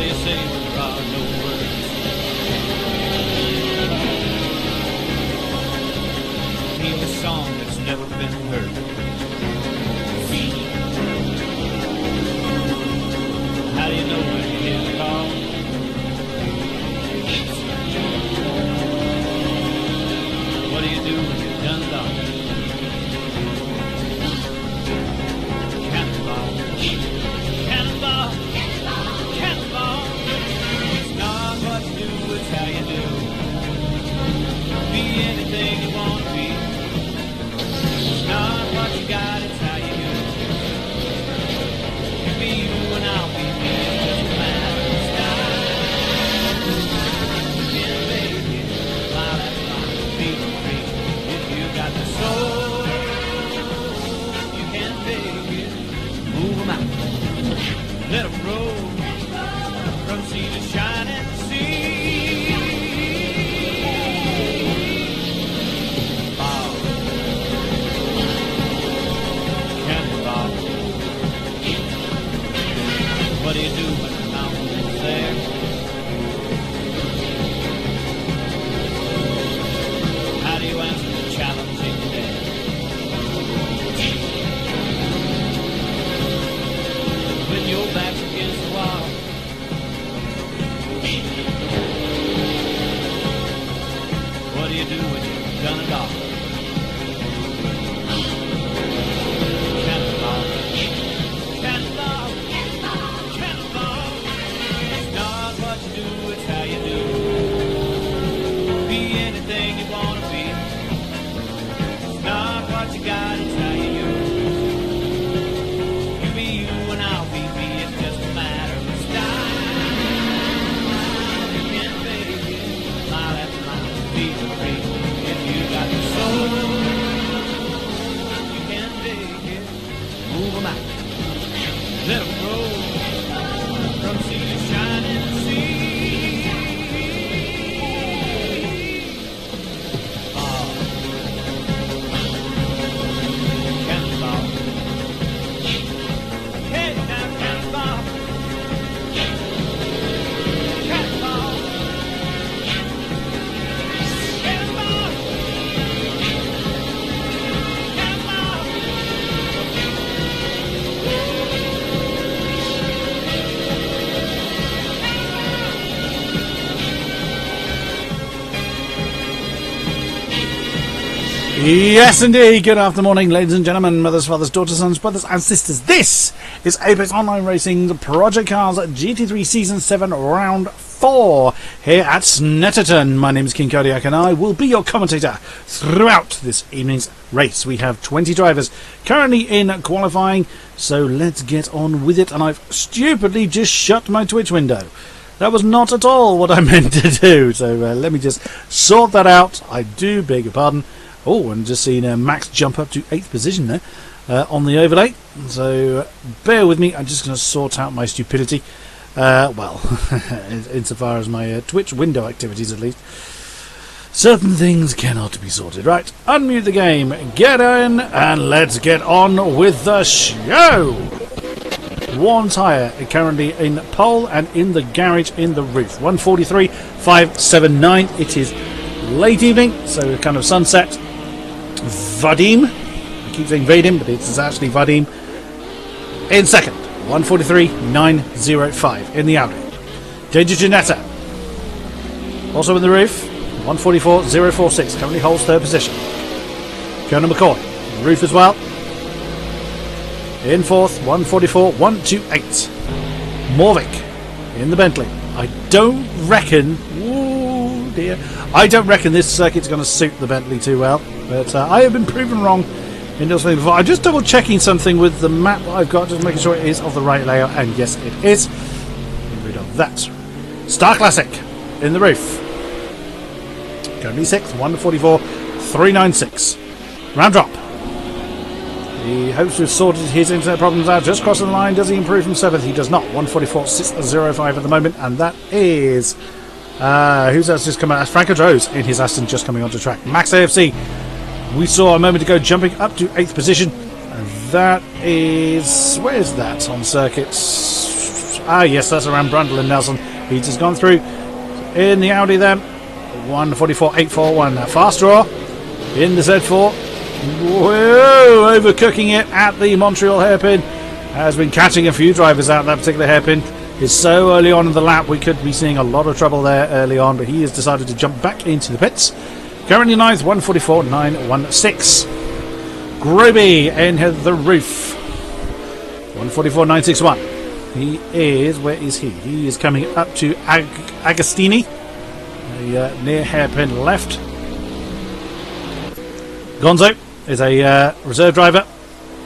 do you say when there are no words? Name a song that's never been heard. Feet. How do you know when you hear the call? What do you do when you're done it all? Cannonball. Cannonball. Cannonball. It's not what you do, it's how you do. Be anything you want to be. It's not what you got, it's how you do. You be you and I'll be me. It doesn't matter the style. You can make it. Fly that fly, be free. If you got the soul, you can make it. Move 'em out. Let 'em roll. From sea to shining sea. Ball. Cannonball. What do you do when the mountain is there? How do you answer the challenging day? When your back's against the wall. What do you do when you've done it all? Cannonball. Cannonball. Cannonball. It's not what you do, it's how you do. Be anything you want to be. It's not what you got, it's how you do. You be you and I'll be me, it's just a matter of style. You can make it, mile after mile, be free. If you got the soul, you can make it. Move 'em out, let 'em roll. From sea to shining sea. Ball. Cannonball. Hey now, cannonball. Cannonball. Cannonball. Yes, indeed. Good afternoon, ladies and gentlemen, mothers, fathers, daughters, sons, brothers, and sisters. This is Apex Online Racing Project Cars GT3 Season 7 Round 4 here at Snetterton. My name is King-Kodiak, and I will be your commentator throughout this evening's race. We have 20 drivers currently in qualifying, so let's get on with it. And I've stupidly just shut my Twitch window. That was not at all what I meant to do, so let me just sort that out. I do beg your pardon. Oh, and just seen Max jump up to 8th position there on the overlay. So bear with me. I'm just going to sort out my stupidity. Well, insofar as my Twitch window activities at least. Certain things cannot be sorted. Right, unmute the game, get in, and let's get on with the show. One tyre currently in pole and in the garage in the roof. 143.579. It is late evening, so kind of sunset. Vadim, I keep saying Vadim, but it's actually Vadim, in second. 143.905 in the Audi. JJ Janetta also in the roof. 144.046 currently holds third position. Fiona McCoy roof as well. In fourth, 144.128. Morvick in the Bentley. I don't reckon this circuit's going to suit the Bentley too well, but I have been proven wrong in this thing before. I'm just double checking something with the map that I've got, just making sure it is of the right layout, and yes it is. Get rid of that. Star Classic in the roof. Currently 6th, 144.396. Round drop. He hopes to have sorted his internet problems out. Just crossing the line. Does he improve from 7th? He does not. 144.605 at the moment, and that is who's else just come out? That's Franco Droz in his Aston just coming onto track. Max AFC, we saw a moment ago jumping up to 8th position. And that is, where is that on circuits? Ah, yes, that's around Brundle and Nelson. He's just gone through in the Audi then. 1:44.841. Fast draw in the Z4. Whoa, overcooking it at the Montreal hairpin. Has been catching a few drivers out that particular hairpin. It's so early on in the lap, we could be seeing a lot of trouble there early on, but he has decided to jump back into the pits. Currently ninth, 1:44.916. Groby in the roof. 1:44.961. He is, where is he? He is coming up to Agostini. Near hairpin left. Gonzo is a reserve driver,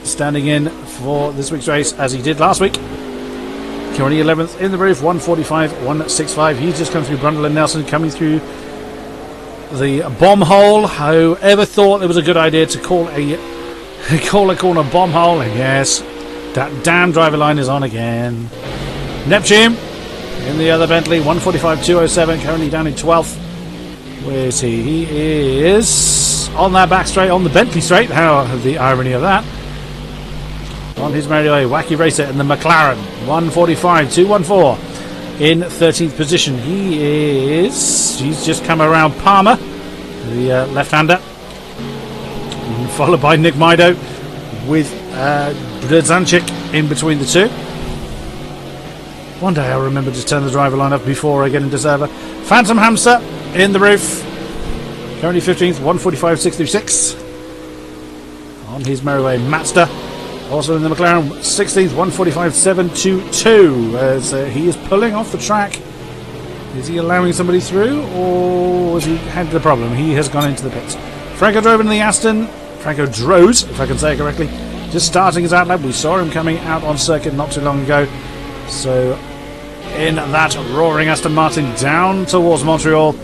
standing in for this week's race as he did last week. Currently 11th in the roof, 1:45.165. He's just come through Brundle and Nelson, coming through the bomb hole. Whoever thought it was a good idea to call a corner bomb hole? And yes, that damn driver line is on again. Neptune in the other Bentley, 1:45.207, currently down in 12th. Where is he? He is on that back straight, on the Bentley straight. How the irony of that. On his merry way, Wacky Racer in the McLaren, 1:45.214 in 13th position. He's just come around Palmer, the left-hander, followed by Nick Mido with Brzanczyk in between the two. One day I'll remember to turn the driver line up before I get into server. Phantom Hamster in the roof, currently 15th, 1:45.636 on his merry way. Matster also in the McLaren, 16th, 1:45.722 as he is pulling off the track. Is he allowing somebody through, or has he had the problem? He has gone into the pits. Franco drove in the Aston. Franco Droz, if I can say it correctly, just starting his outlap. We saw him coming out on circuit not too long ago. So in that roaring Aston Martin down towards Montreal.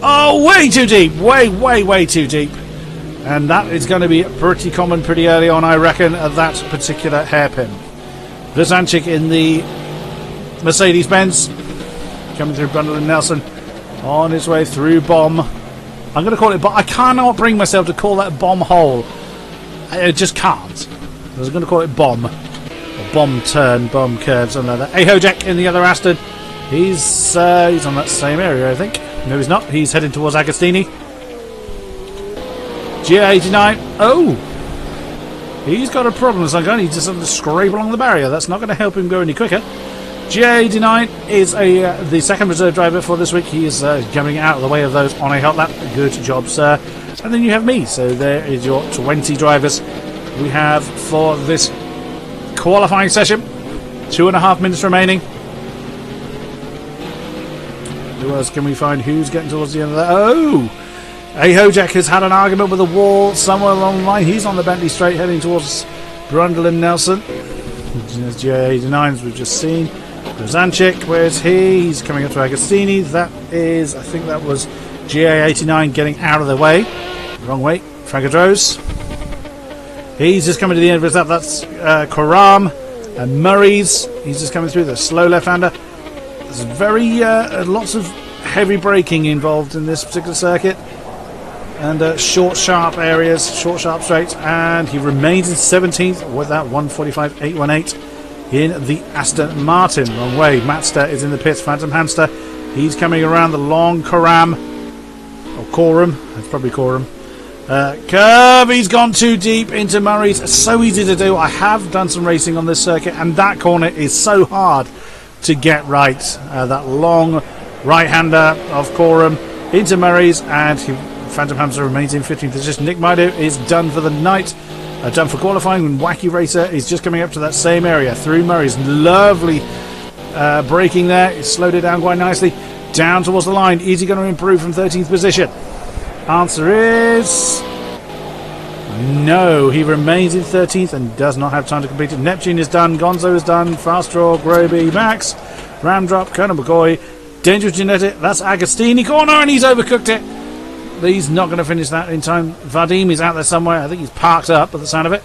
Oh, way too deep. Way too deep. And that is going to be pretty common pretty early on, I reckon, at that particular hairpin. Brzanczyk in the Mercedes-Benz, coming through Brundle and Nelson, on his way through bomb. I'm going to call it, but I cannot bring myself to call that bomb hole. I just can't. I was going to call it bomb. Or bomb turn, bomb curve, something like that. Ahojek in the other Aston. He's on that same area, I think. No, he's not. He's heading towards Agostini. GA89. Oh! He's got a problem. So he's just going to scrape along the barrier. That's not going to help him go any quicker. GA89 is the second reserve driver for this week. He is coming out of the way of those on a hot lap. Good job, sir. And then you have me. So there is your 20 drivers we have for this qualifying session. 2.5 minutes remaining. Who else can we find? Who's getting towards the end of that? Oh! Ahojek has had an argument with a wall somewhere along the line. He's on the Bentley straight heading towards Brundle and Nelson. There's GA89 as we've just seen. Brzanczyk, where's he? He's coming up to Agostini. That is, I think that was GA89 getting out of the way. Wrong way. Franco Droz. He's just coming to the end of his lap. That's Coram and Murray's. He's just coming through the slow left-hander. There's very lots of heavy braking involved in this particular circuit. And short, sharp areas, short, sharp straights. And he remains in 17th with that 1:45.818 in the Aston Martin. Wrong way. Matster is in the pits. Phantom Hamster. He's coming around the long Coram. Or Coram. It's probably Coram. Curve. He's gone too deep into Murray's. So easy to do. I have done some racing on this circuit, and that corner is so hard to get right. That long right-hander of Coram into Murray's, and Phantom Hamster remains in 15th position. Nick Mido is done for the night, done for qualifying, and Wacky Racer is just coming up to that same area through Murray's. Lovely braking there. It slowed it down quite nicely. Down towards the line. Is he going to improve from 13th position? Answer is no. He remains in 13th and does not have time to complete it. Neptune is done. Gonzo is done. Fast Draw, Groby, Max, Ram Drop, Colonel McCoy, Dangerous Genetic. That's Agostini corner, and he's overcooked it. He's not going to finish that in time. Vadim is out there somewhere. I think he's parked up by the sound of it.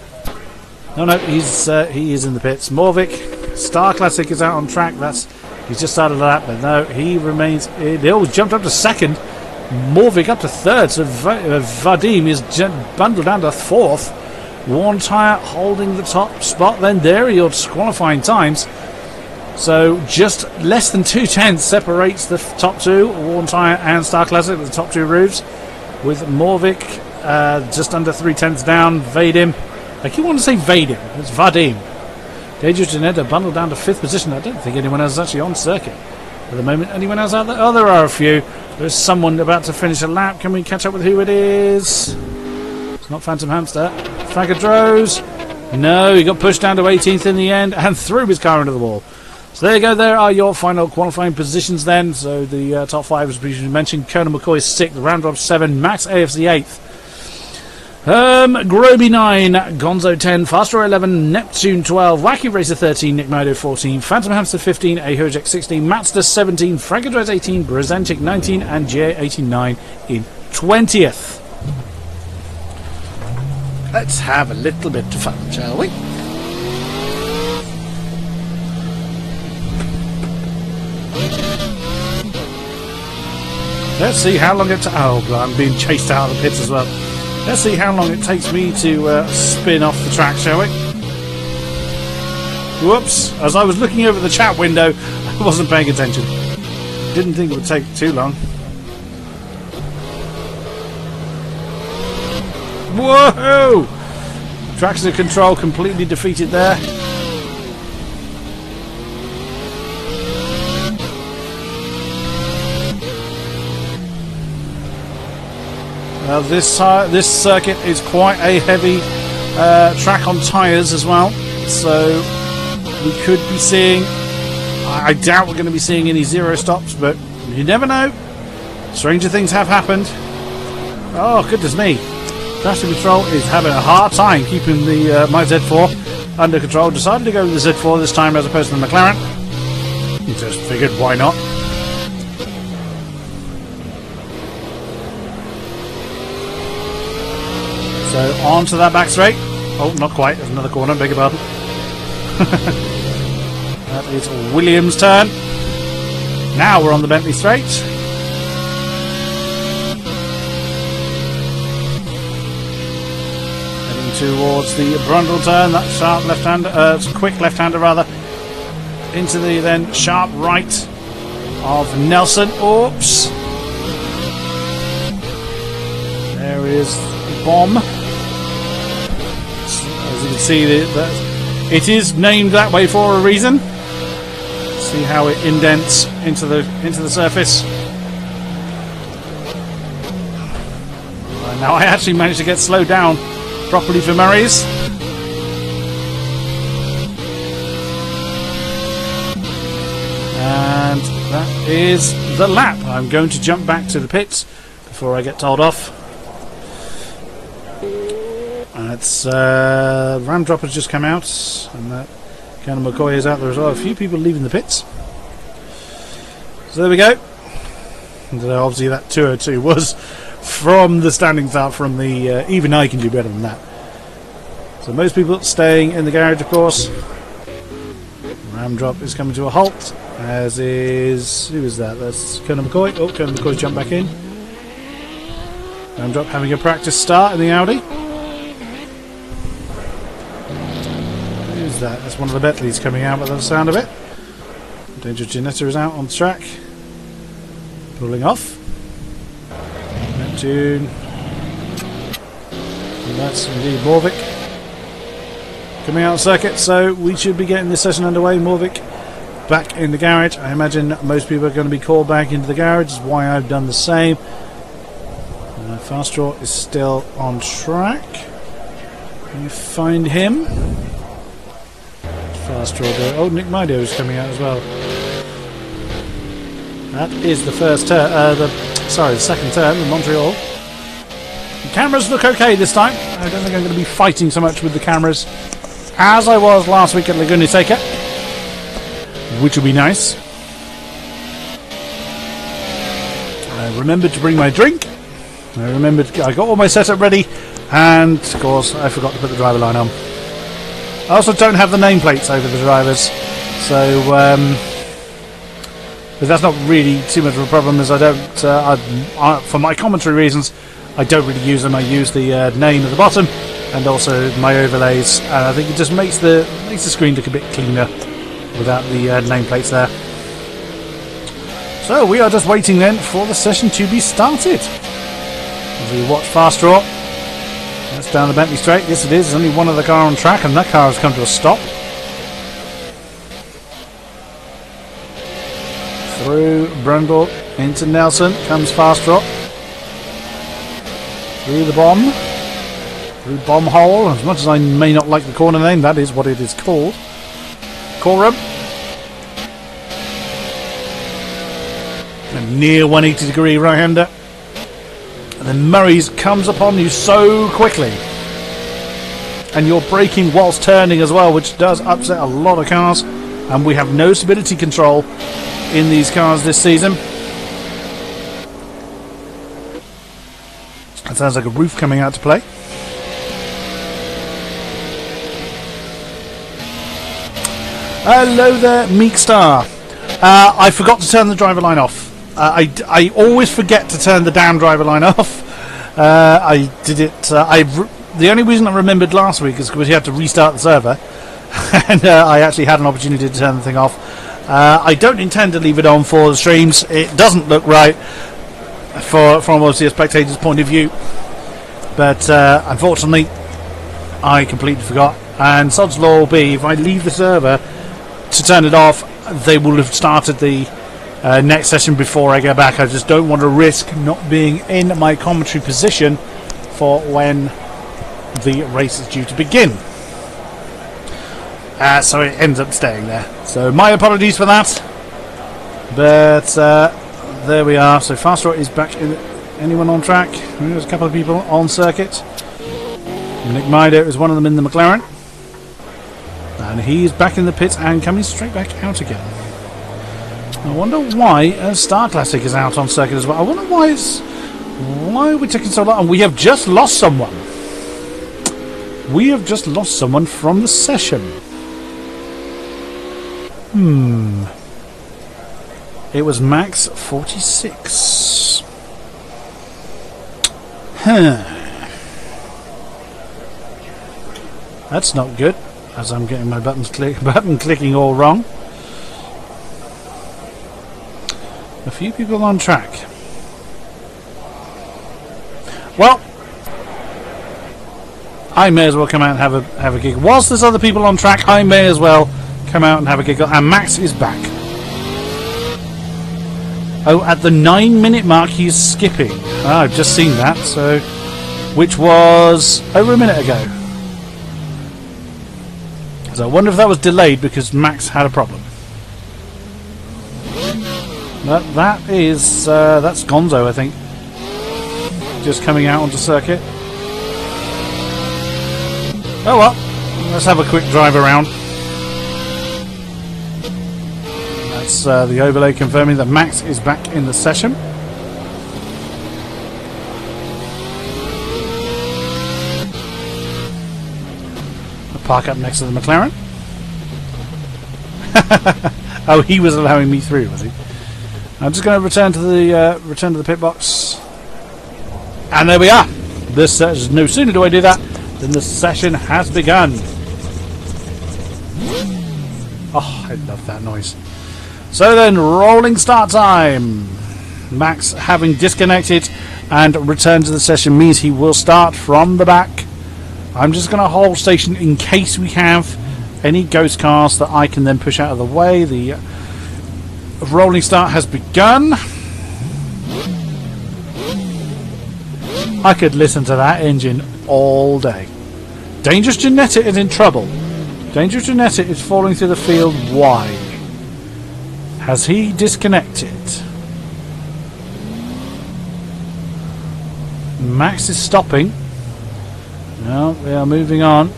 No, he is in the pits. Morvik, Star Classic is out on track. He's just started that, but no, he remains. He jumped up to second. Morvik up to third. So Vadim is bundled down to fourth. One tyre holding the top spot. Then there are your qualifying times. So just less than 2/10 separates the top two, Worn Tyre and Star Classic, the top two roofs, with Morvik just under 3/10 down. Vadim, I keep wanting to say Vadim, it's Vadim. Dangerous Janetta bundled down to 5th position. I don't think anyone else is actually on circuit at the moment. Anyone else out there? Oh, there are a few. There's someone about to finish a lap. Can we catch up with who it is? It's not Phantom Hamster. Fagadrose. No, he got pushed down to 18th in the end and threw his car into the wall. So there you go. There are your final qualifying positions then. So the top 5, as previously mentioned, Conan McCoy 6th, Ramdrop 7, Max AFC 8th. Groby 9, Gonzo 10, Faster 11, Neptune 12, Wacky Racer 13, Nick Mido 14, Phantom Hamster 15, Ahojek 16, Matster 17, Fragadrez 18, Brzezinczyk 19, and J89 in 20th. Let's have a little bit of fun, shall we? Let's see how long it oh, God, I'm being chased out of the pits as well. Let's see how long it takes me to spin off the track, shall we? Whoops. As I was looking over the chat window, I wasn't paying attention. Didn't think it would take too long. Whoa! Traction control completely defeated there. This circuit is quite a heavy track on tyres as well, so we could be seeing, I doubt we're going to be seeing any zero stops, but you never know. Stranger things have happened. Oh, goodness me. Traction control is having a hard time keeping the my Z4 under control. Decided to go with the Z4 this time as opposed to the McLaren. Just figured, why not? So on to that back straight. Oh, not quite. There's another corner. Beg your pardon. That is Williams' turn. Now we're on the Bentley straight. Heading towards the Brundle turn. That sharp left-hander, quick left-hander rather. Into the then sharp right of Nelson. Oops. There is the bomb. As you can see, it is named that way for a reason. See how it indents into the surface. Now I actually managed to get slowed down properly for Murray's. And that is the lap. I'm going to jump back to the pits before I get told off. It's Ramdrop has just come out, and that Conan McCoy is out there as well. A few people leaving the pits. So there we go. And obviously that 202 was from the standing start, from the even I can do better than that. So most people staying in the garage, of course. Ramdrop is coming to a halt, as is, who is that? That's Conan McCoy. Oh, Conan McCoy jumped back in. Ramdrop having a practice start in the Audi. Who's that? That's one of the Bentleys coming out by the sound of it. Danger Janetta is out on the track. Pulling off. Neptune. And that's indeed Morvik coming out of circuit, so we should be getting this session underway. Morvik back in the garage. I imagine most people are going to be called back into the garage, is why I've done the same. Fastdraw is still on track. Can you find him? Fastdraw. Oh, Nick Mido is coming out as well. That is the first turn. The second turn in Montreal. The cameras look okay this time. I don't think I'm going to be fighting so much with the cameras as I was last week at Laguna Seca, which will be nice. I remembered to bring my drink. I got all my setup ready, and of course I forgot to put the driver line on. I also don't have the nameplates over the drivers, so but that's not really too much of a problem, as I don't, for my commentary reasons, I don't really use them. I use the name at the bottom and also my overlays, and I think it just makes the screen look a bit cleaner. without the nameplates there. So we are just waiting then for the session to be started. As we watch Fast Draw. That's down the Bentley Straight. Yes, it is. There's only one other car on track, and that car has come to a stop. Through Brundle into Nelson comes Fast Draw. Through the bomb. Through Bomb Hole. As much as I may not like the corner name, that is what it is called. Corum. A near 180 degree right hander. And then Murray's comes upon you so quickly. And you're braking whilst turning as well, which does upset a lot of cars. And we have no stability control in these cars this season. That sounds like a roof coming out to play. Hello there, Meek Star. I forgot to turn the driver line off. I always forget to turn the damn driver line off. I did it. The only reason I remembered last week is because we had to restart the server, and I actually had an opportunity to turn the thing off. I don't intend to leave it on for the streams. It doesn't look right from obviously a spectator's point of view, but unfortunately, I completely forgot. And sod's law will be if I leave the server to turn it off, they will have started the next session before I get back. I just don't want to risk not being in my commentary position for when the race is due to begin. So it ends up staying there. So my apologies for that. But there we are. So Fast Draw is back in. Anyone on track? There's a couple of people on circuit. Nick Mido is one of them in the McLaren. And he's back in the pits and coming straight back out again. I wonder why Star Classic is out on circuit as well. I wonder why are we taking so long? And we have just lost someone. We have just lost someone from the session. It was Max 46. That's not good. As I'm getting my button clicking all wrong. A few people on track. Well, I may as well come out and have a giggle. Whilst there's other people on track, I may as well come out and have a giggle. And Max is back. Oh, at the 9-minute mark, he's skipping. Oh, I've just seen that. So, which was over a minute ago. So I wonder if that was delayed because Max had a problem. That's Gonzo, I think. Just coming out onto circuit. Oh well, let's have a quick drive around. That's the overlay confirming that Max is back in the session. Park up next to the McLaren. Oh, he was allowing me through, was he? I'm just going to return to the pit box, and there we are. No sooner do I do that than the session has begun. Oh, I love that noise. So then, rolling start time. Max, having disconnected and returned to the session, means he will start from the back. I'm just going to hold station in case we have any ghost cars that I can then push out of the way. The rolling start has begun. I could listen to that engine all day. Dangerous Janetta is in trouble. Dangerous Janetta is falling through the field. Why? Has he disconnected? Max is stopping. No, we are moving on.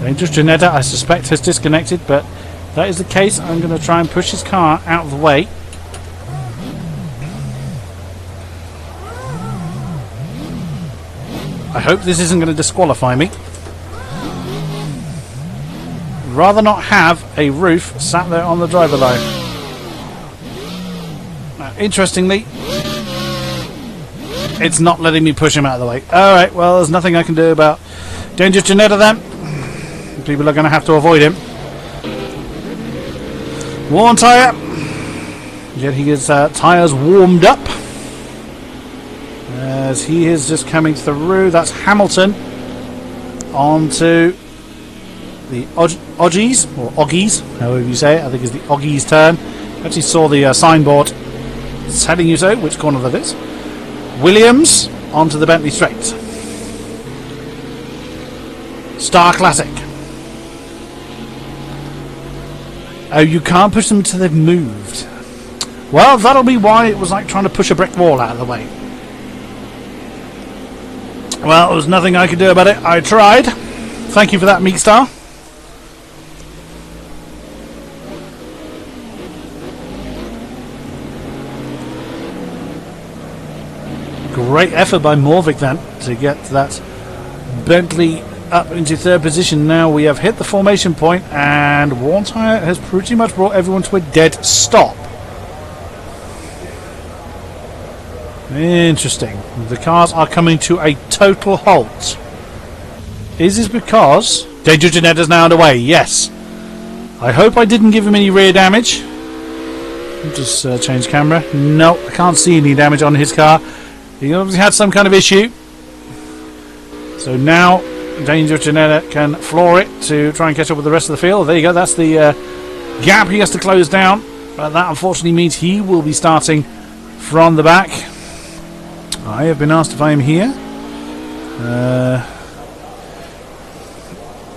Dangerous Janetta, I suspect, has disconnected, but if that is the case, I'm going to try and push his car out of the way. I hope this isn't going to disqualify me. Rather not have a roof sat there on the driver line. Now, interestingly, it's not letting me push him out of the way. Alright, well, there's nothing I can do about Dangerous Janetta then. People are going to have to avoid him. Worn tyre. Get his tyres warmed up. As he is just coming through. That's Hamilton. Onto the Oggies, or Oggies, however you say it. I think it's the Oggies' turn. Actually saw the signboard telling you so, which corner that is. Williams onto the Bentley Straight. Star Classic. Oh, you can't push them until they've moved. Well, that'll be why it was like trying to push a brick wall out of the way. Well, there was nothing I could do about it. I tried. Thank you for that, Meat Star. Great effort by Morvik then to get that Bentley up into third position. Now we have hit the formation point and Worn Tyre has pretty much brought everyone to a dead stop. Interesting. The cars are coming to a total halt. Is this because Danger Jeanette is now underway? Yes. I hope I didn't give him any rear damage. Just change camera. No, I can't see any damage on his car. He obviously had some kind of issue. So now Danger Jeanette can floor it to try and catch up with the rest of the field. There you go. That's the gap he has to close down. But that unfortunately means he will be starting from the back. I have been asked if I am here.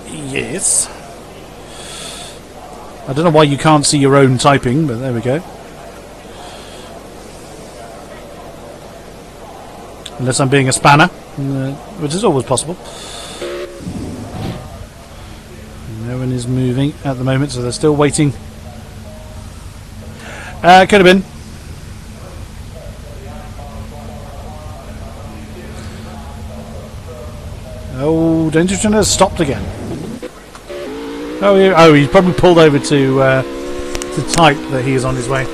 Yes. I don't know why you can't see your own typing, but there we go. Unless I'm being a spanner, which is always possible. No one is moving at the moment, so they're still waiting. Could have been. Oh, Dangerous has stopped again. Oh, he's probably pulled over to type that he is on his way.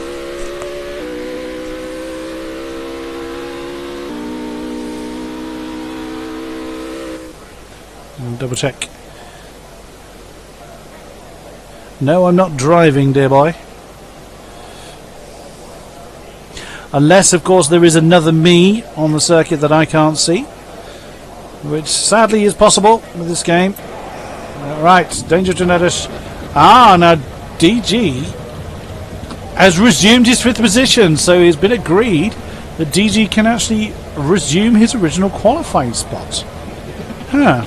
Double check. No, I'm not driving, dear boy. Unless, of course, there is another me on the circuit that I can't see. Which sadly is possible with this game. Right, Danger Genetish. Now DG has resumed his 5th position, so it's been agreed that DG can actually resume his original qualifying spot. Huh.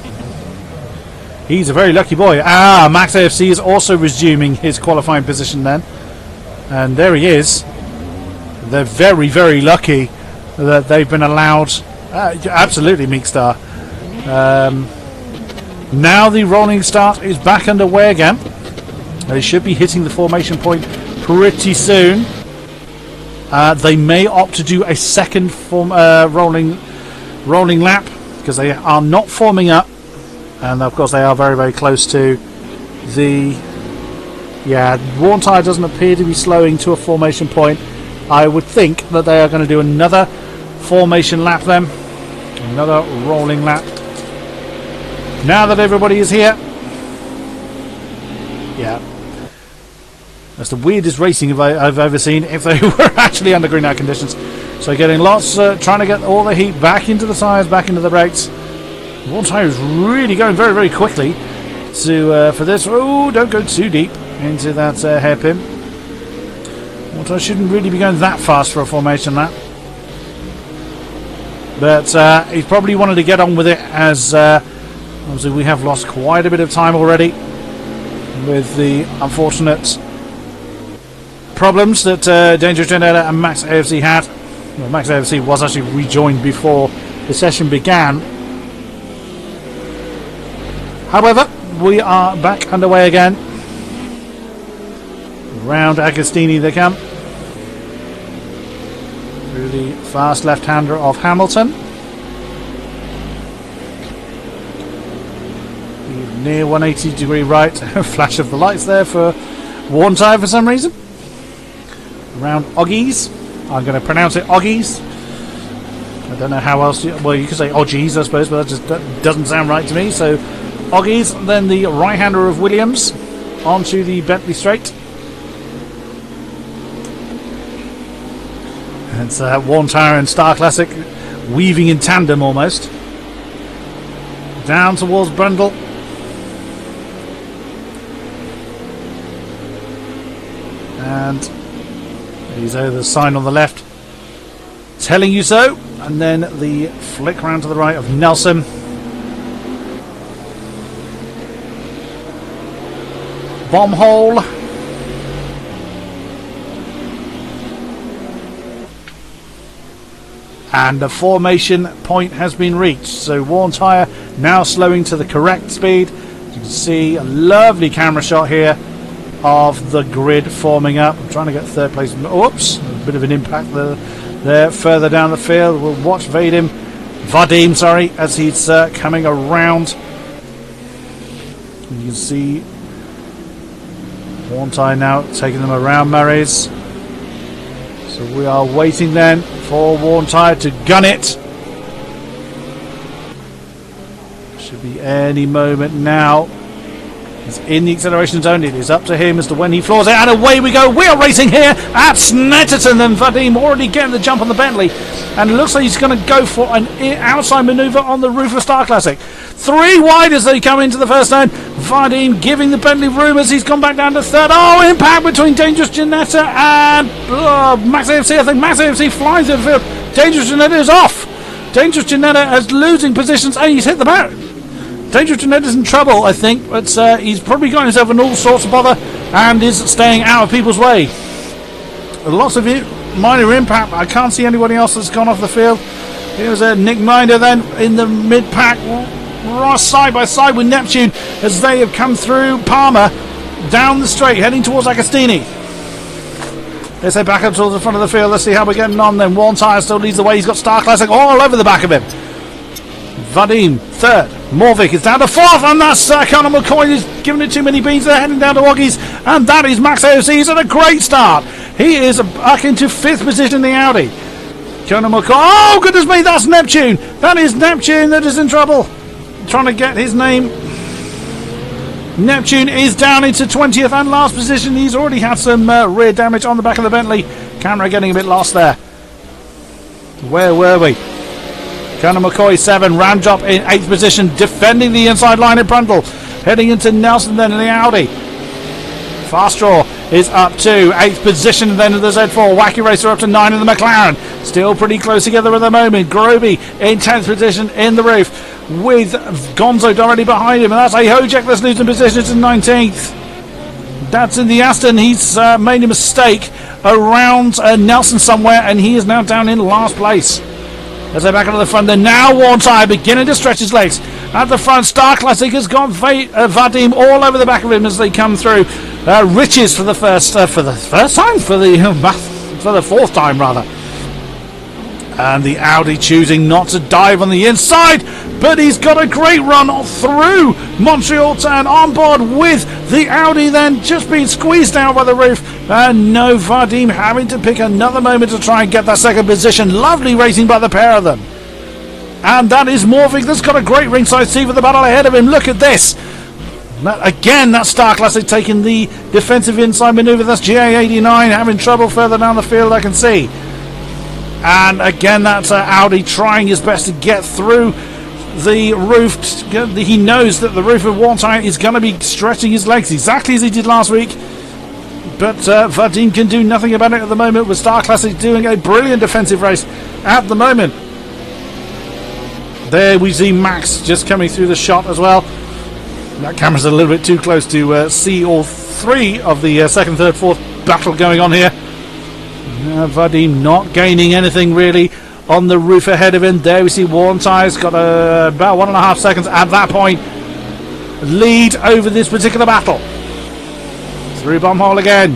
He's a very lucky boy. Max AFC is also resuming his qualifying position then. And there he is. They're very, very lucky that they've been allowed. Absolutely, Meek Star. Now the rolling start is back underway again. They should be hitting the formation point pretty soon. They may opt to do a second rolling lap because they are not forming up, and of course they are very, very close to the. Worn Tyre doesn't appear to be slowing to a formation point. I would think that they are going to do another formation lap then, another rolling lap. Now that everybody is here, that's the weirdest racing I've ever seen if they were actually under green out conditions. So getting lots, trying to get all the heat back into the tyres, back into the brakes. One tyre is really going very, very quickly for this. Oh, don't go too deep into that hairpin. One tyre shouldn't really be going that fast for a formation lap. But he probably wanted to get on with it as obviously we have lost quite a bit of time already with the unfortunate problems that Danger Geneta and Max AFC had. Well, Max AFC was actually rejoined before the session began. However, we are back underway again. Round Agostini they come. Through the fast left-hander of Hamilton. Near 180 degree right. Flash of the lights there for Worn Tyre for some reason. Around Oggies. I'm going to pronounce it Oggies. I don't know how else. Well, you could say Oggies, I suppose, but that doesn't sound right to me. So Oggies, then the right-hander of Williams onto the Bentley straight. It's Worn Tyre and Star Classic weaving in tandem almost. Down towards Brundle. And he's over the sign on the left telling you so. And then the flick round to the right of Nelson. Bomb hole. And the formation point has been reached. So Worn Tyre now slowing to the correct speed. As you can see, a lovely camera shot here of the grid forming up. I'm trying to get third place. Oops, a bit of an impact there further down the field. We'll watch Vadim, as he's coming around. You can see Worn Tyre now taking them around Murray's. So we are waiting then for Worn Tyre to gun it. Should be any moment now. He's in the acceleration zone. It is up to him as to when he floors it. And away we go. We are racing here at Snetterton. And Vadim already getting the jump on the Bentley. And it looks like he's going to go for an outside manoeuvre on the roof of Star Classic. 3 wide as they come into the first turn. Vadim giving the Bentley room as he's gone back down to third. Oh, impact between Dangerous Janetta and Max AFC. I think Max AFC flies through the field. Dangerous Janetta is off. Dangerous Janetta is losing positions and he's hit the bar. Dangerous Janetta's in trouble, I think, but he's probably got himself in all sorts of bother and is staying out of people's way. Lots of minor impact. I can't see anybody else that's gone off the field. Here's Nick Minder then in the mid-pack, side by side with Neptune as they have come through Palmer down the straight, heading towards Agostini. Let's head back up towards the front of the field. Let's see how we're getting on then. Worn Tyre still leads the way. He's got Star Classic all over the back of him. Vadim, third. Morvik is down to fourth, and that's Conor McCoy who's giving it too many beans. They're heading down to Oggies, and that is Max AOC. He's at a great start. He is back into 5th position in the Audi. Conor McCoy. Oh, goodness me, that's Neptune. That is Neptune that is in trouble. Trying to get his name. Neptune is down into 20th and last position. He's already had some rear damage on the back of the Bentley. Camera getting a bit lost there. Where were we? Conor McCoy 7, Ramjob in 8th position, defending the inside line at Brundle. Heading into Nelson then in the Audi. Faststraw is up to 8th position then in the Z4. Wacky Racer up to 9 in the McLaren. Still pretty close together at the moment. Groby in 10th position in the roof with Gonzo directly behind him. And that's a Hojek that's losing positions in 19th. That's in the Aston. He's made a mistake around Nelson somewhere and he is now down in last place. As they're back onto the front, they're now Worn Tyre beginning to stretch his legs. At the front, Star Classic has got Vadim all over the back of him as they come through. Riches for the fourth time rather. And the Audi choosing not to dive on the inside, but he's got a great run through Montreal Turn on board with the Audi then just being squeezed out by the roof. And no, Vadim having to pick another moment to try and get that second position. Lovely racing by the pair of them. And that is Morvik that's got a great ringside seat for the battle ahead of him. Look at this. Again, that Star Classic taking the defensive inside manoeuvre. That's GA89 having trouble further down the field, I can see. And again, that's Audi trying his best to get through the roof. He knows that the roof of Worn Tyre is going to be stretching his legs exactly as he did last week. But Vadim can do nothing about it at the moment, with Star Classic doing a brilliant defensive race at the moment. There we see Max just coming through the shot as well. That camera's a little bit too close to see all three of the second, third, fourth battle going on here. Vadim not gaining anything really on the roof ahead of him. There we see Worn Tyre's got about 1.5 seconds at that point lead over this particular battle. Through bomb hole again,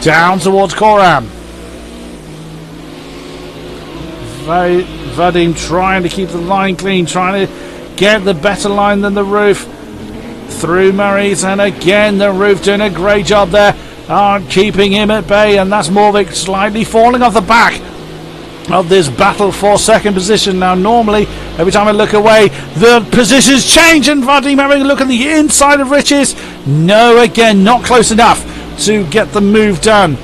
down towards Coram. Vadim trying to keep the line clean, trying to get the better line than the roof. Through Murray's, and again the roof doing a great job there, keeping him at bay. And that's Morvik slightly falling off the back of this battle for second position. Now normally every time I look away the positions change, and Vadim having a look at the inside of Riches. No, again not close enough to get the move done.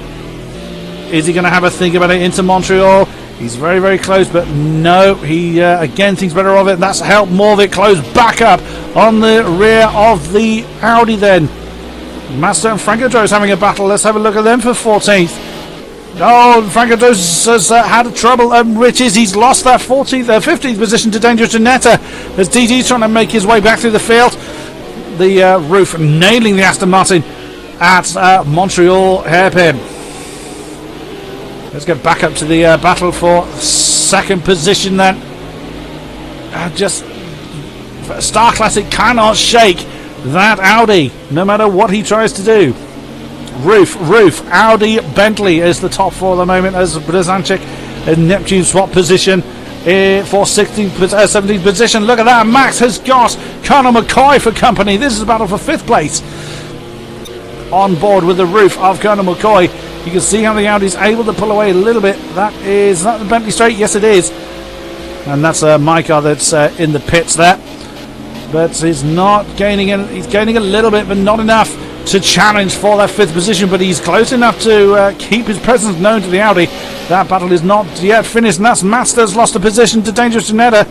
Is he going to have a think about it into Montreal? He's very, very close, but no, he again thinks better of it. That's helped Morvik close back up on the rear of the Audi then. Master and Frankadros having a battle. Let's have a look at them for 14th. Oh, Frankadros has had trouble. Riches, he's lost that 15th position to Dangerous Janetta as DD's trying to make his way back through the field. The roof nailing the Aston Martin at Montreal hairpin. Let's get back up to the battle for second position then. Just Star Classic cannot shake that Audi, no matter what he tries to do. Roof, Audi, Bentley is the top four at the moment as Brzezinski and Neptune swap position for 17th position. Look at that, Max has got Conor McCoy for company. This is a battle for 5th place. On board with the roof of Conor McCoy. You can see how the Audi's able to pull away a little bit. Is that the Bentley straight? Yes, it is. And that's my car that's in the pits there. But he's not gaining it. He's gaining a little bit, but not enough to challenge for that 5th position. But he's close enough to keep his presence known to the Audi. That battle is not yet finished, and that's Masters lost a position to Dangerous Janetta.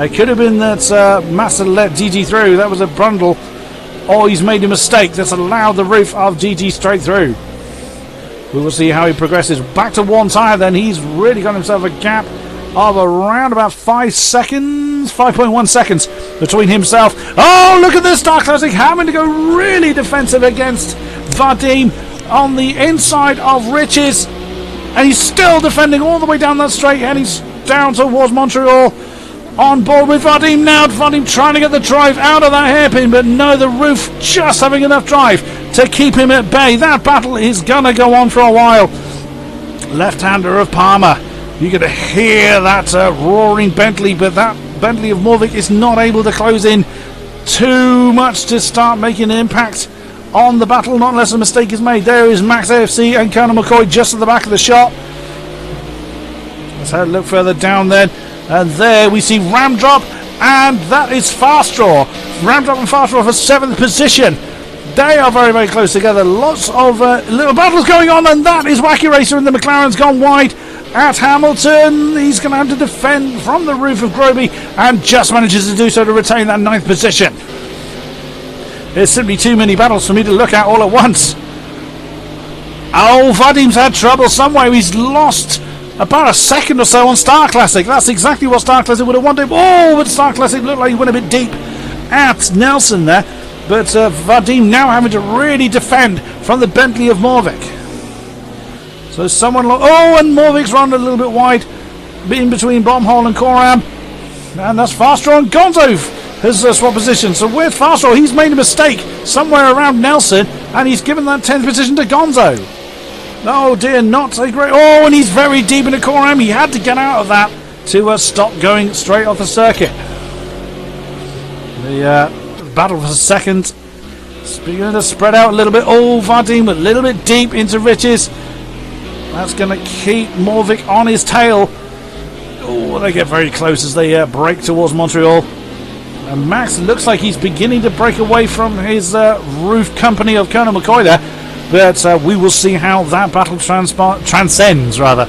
It could have been that Master let GT through. That was a bundle. Or he's made a mistake that's allowed the roof of GT straight through. We will see how he progresses. Back to one tyre then. He's really got himself a gap of around about 5 seconds, 5.1 seconds between himself. Oh, look at this Star Classic having to go really defensive against Vadim on the inside of Riches. And he's still defending all the way down that straight, and he's down towards Montreal. On board with Vadim now. Vadim trying to get the drive out of that hairpin, but no, the roof just having enough drive to keep him at bay. That battle is going to go on for a while. Left-hander of Palmer. You can hear that roaring Bentley, but that Bentley of Morvik is not able to close in too much to start making an impact on the battle, not unless a mistake is made. There is Max AFC and Conor McCoy just at the back of the shot. Let's have a look further down then. And there we see Ramdrop, and that is Fastraw. Ramdrop and Fastraw for 7th position. They are very, very close together. Lots of little battles going on, and that is Wacky Racer, and the McLaren's gone wide at Hamilton. He's going to have to defend from the roof of Groby, and just manages to do so to retain that 9th position. There's simply too many battles for me to look at all at once. Oh, Vadim's had trouble somewhere. He's lost about a second or so on Star Classic. That's exactly what Star Classic would have wanted. Oh, but Star Classic looked like he went a bit deep at Nelson there. But Vadim now having to really defend from the Bentley of Morvik. So someone... Oh, and Morvik's run a little bit wide in between Bombhole and Coram. And that's Fastraw, and Gonzo has swapped position. So where's Fastraw? He's made a mistake somewhere around Nelson, and he's given that 10th position to Gonzo. Oh dear, not a great... Oh, and he's very deep in the Coram. He had to get out of that to stop going straight off the circuit. The battle for second. It's beginning to spread out a little bit. Oh, Vadim a little bit deep into Riches. That's going to keep Morvik on his tail. Oh, they get very close as they break towards Montreal. And Max looks like he's beginning to break away from his roof company of Conor McCoy there. But we will see how that battle transcends, rather.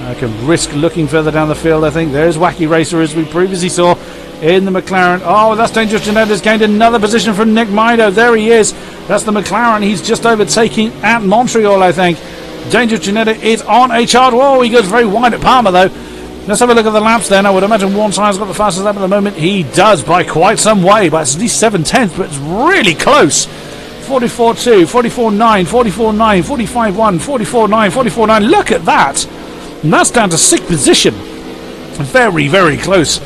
I can risk looking further down the field, I think. There's Wacky Racer, as we previously saw in the McLaren. Oh, that's Dangerous Janetta's gained another position from Nick Mido. There he is. That's the McLaren. He's just overtaking at Montreal, I think. Dangerous Janetta is on a chart. Whoa, he goes very wide at Palmer, though. Let's have a look at the laps then. I would imagine Warren Tyre's got the fastest lap at the moment. He does by quite some way, by at least 7/10, but it's really close. 44.2, 44.9, 44.9, 45.1, 44.9, 44.9. Look at that. And that's down to 6th position. Very, very close.